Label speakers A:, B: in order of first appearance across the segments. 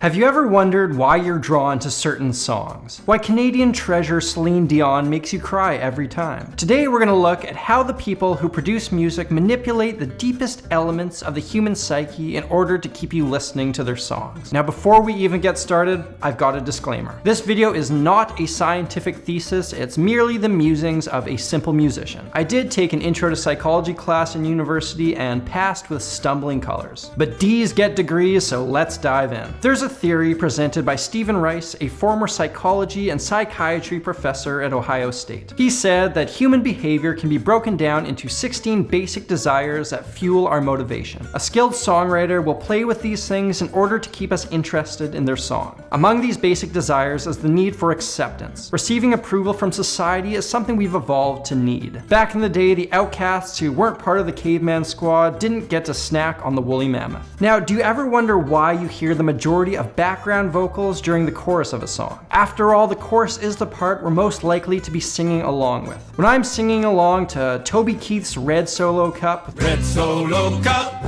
A: Have you ever wondered why you're drawn to certain songs? Why Canadian treasure Celine Dion makes you cry every time? Today we're going to look at how the people who produce music manipulate the deepest elements of the human psyche in order to keep you listening to their songs. Now before we even get started, I've got a disclaimer. This video is not a scientific thesis, it's merely the musings of a simple musician. I did take an intro to psychology class in university and passed with stumbling colors. But D's get degrees, so let's dive in. There's a theory presented by Stephen Rice, a former psychology and psychiatry professor at Ohio State. He said that human behavior can be broken down into 16 basic desires that fuel our motivation. A skilled songwriter will play with these things in order to keep us interested in their song. Among these basic desires is the need for acceptance. Receiving approval from society is something we've evolved to need. Back in the day, the outcasts who weren't part of the caveman squad didn't get to snack on the woolly mammoth. Now, do you ever wonder why you hear the majority of background vocals during the chorus of a song? After all, the chorus is the part we're most likely to be singing along with. When I'm singing along to Toby Keith's Red Solo Cup,
B: Red Solo Cup,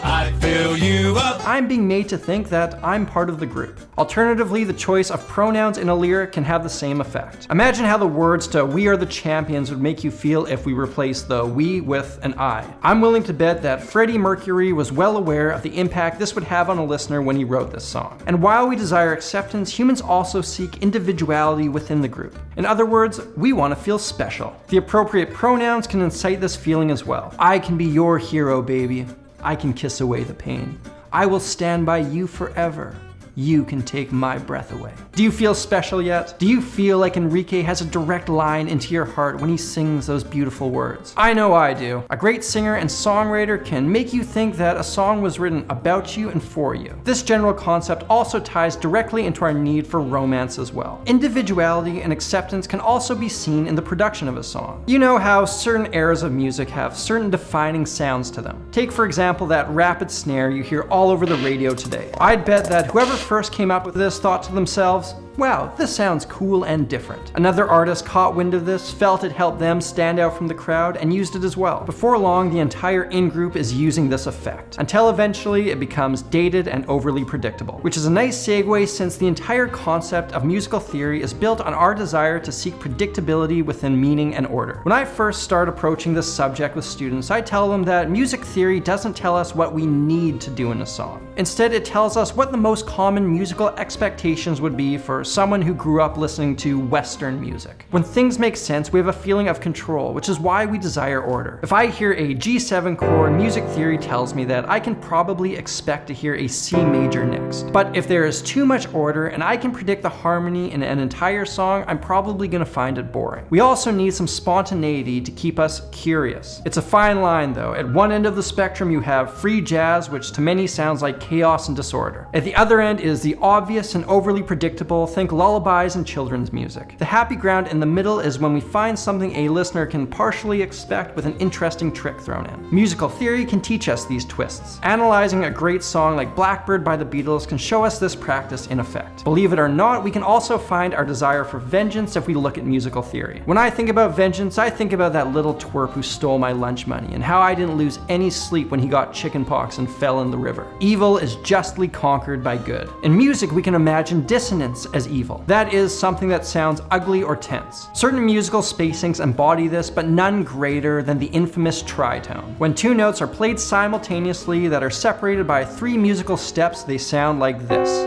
B: I fill you up,
A: I'm being made to think that I'm part of the group. Alternatively, the choice of pronouns in a lyric can have the same effect. Imagine how the words to "We Are the Champions" would make you feel if we replaced the "we" with an "I." I'm willing to bet that Freddie Mercury was well aware of the impact this would have on a listener when he wrote this song. And while we desire acceptance, humans also seek individuality within the group. In other words, we want to feel special. The appropriate pronouns can incite this feeling as well. I can be your hero, baby. I can kiss away the pain. I will stand by you forever. You can take my breath away. Do you feel special yet? Do you feel like Enrique has a direct line into your heart when he sings those beautiful words? I know I do. A great singer and songwriter can make you think that a song was written about you and for you. This general concept also ties directly into our need for romance as well. Individuality and acceptance can also be seen in the production of a song. You know how certain eras of music have certain defining sounds to them. Take for example that rapid snare you hear all over the radio today. I'd bet that whoever first came up with this thought to themselves, wow, this sounds cool and different. Another artist caught wind of this, felt it helped them stand out from the crowd, and used it as well. Before long, the entire in-group is using this effect, until eventually it becomes dated and overly predictable. Which is a nice segue since the entire concept of musical theory is built on our desire to seek predictability within meaning and order. When I first start approaching this subject with students, I tell them that music theory doesn't tell us what we need to do in a song. Instead, it tells us what the most common musical expectations would be for someone who grew up listening to Western music. When things make sense, we have a feeling of control, which is why we desire order. If I hear a G7 chord, music theory tells me that I can probably expect to hear a C major next. But if there is too much order and I can predict the harmony in an entire song, I'm probably going to find it boring. We also need some spontaneity to keep us curious. It's a fine line though. At one end of the spectrum you have free jazz, which to many sounds like chaos and disorder. At the other end is the obvious and overly predictable, think lullabies and children's music. The happy ground in the middle is when we find something a listener can partially expect with an interesting trick thrown in. Musical theory can teach us these twists. Analyzing a great song like Blackbird by the Beatles can show us this practice in effect. Believe it or not, we can also find our desire for vengeance if we look at musical theory. When I think about vengeance, I think about that little twerp who stole my lunch money and how I didn't lose any sleep when he got chickenpox and fell in the river. Evil is justly conquered by good. In music, we can imagine dissonance as evil. That is something that sounds ugly or tense. Certain musical spacings embody this, but none greater than the infamous tritone. When two notes are played simultaneously that are separated by 3 musical steps, they sound like this.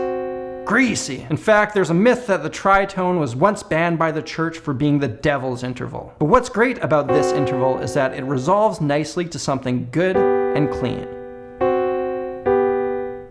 A: Greasy. In fact, there's a myth that the tritone was once banned by the church for being the devil's interval. But what's great about this interval is that it resolves nicely to something good and clean.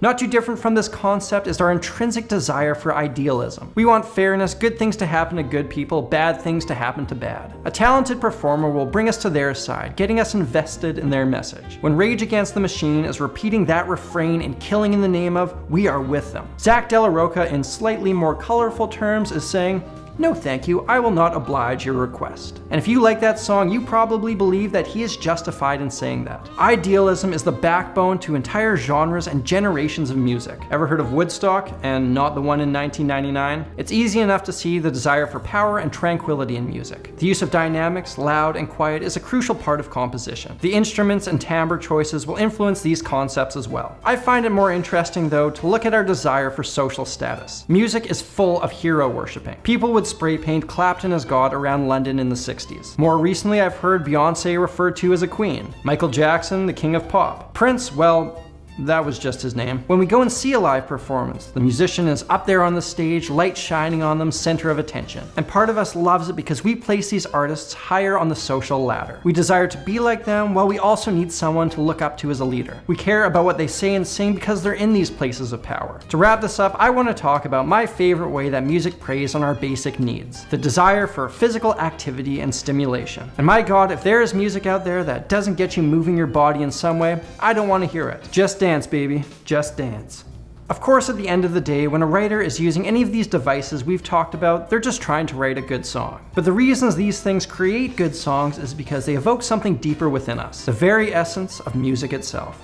A: Not too different from this concept is our intrinsic desire for idealism. We want fairness, good things to happen to good people, bad things to happen to bad. A talented performer will bring us to their side, getting us invested in their message. When Rage Against the Machine is repeating that refrain and killing in the name of, we are with them. Zach De La Rocha, in slightly more colorful terms, is saying, no thank you, I will not oblige your request. And if you like that song, you probably believe that he is justified in saying that. Idealism is the backbone to entire genres and generations of music. Ever heard of Woodstock, and not the one in 1999? It's easy enough to see the desire for power and tranquility in music. The use of dynamics, loud and quiet, is a crucial part of composition. The instruments and timbre choices will influence these concepts as well. I find it more interesting, though, to look at our desire for social status. Music is full of hero worshipping. People would spray paint Clapton as God around London in the 60s. More recently, I've heard Beyoncé referred to as a queen. Michael Jackson, the king of pop. Prince, well, that was just his name. When we go and see a live performance, the musician is up there on the stage, light shining on them, center of attention. And part of us loves it because we place these artists higher on the social ladder. We desire to be like them, while we also need someone to look up to as a leader. We care about what they say and sing because they're in these places of power. To wrap this up, I want to talk about my favorite way that music preys on our basic needs: the desire for physical activity and stimulation. And my God, if there is music out there that doesn't get you moving your body in some way, I don't want to hear it. Just dance, baby. Just dance. Of course, at the end of the day, when a writer is using any of these devices we've talked about, they're just trying to write a good song. But the reasons these things create good songs is because they evoke something deeper within us, the very essence of music itself.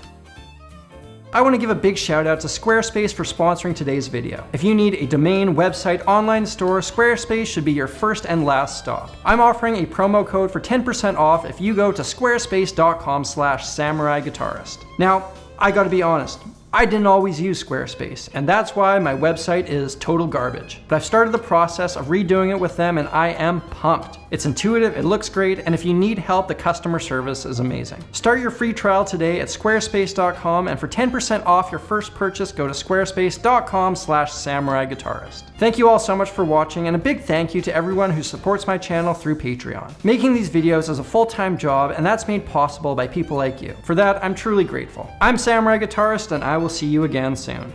A: I want to give a big shout out to Squarespace for sponsoring today's video. If you need a domain, website, online store, Squarespace should be your first and last stop. I'm offering a promo code for 10% off if you go to squarespace.com/samuraiguitarist. Now, I gotta be honest, I didn't always use Squarespace, and that's why my website is total garbage. But I've started the process of redoing it with them, and I am pumped. It's intuitive, it looks great, and if you need help, the customer service is amazing. Start your free trial today at squarespace.com, and for 10% off your first purchase, go to squarespace.com/samuraiguitarist. Thank you all so much for watching, and a big thank you to everyone who supports my channel through Patreon. Making these videos is a full-time job, and that's made possible by people like you. For that, I'm truly grateful. I'm Samurai Guitarist, and I will see you again soon.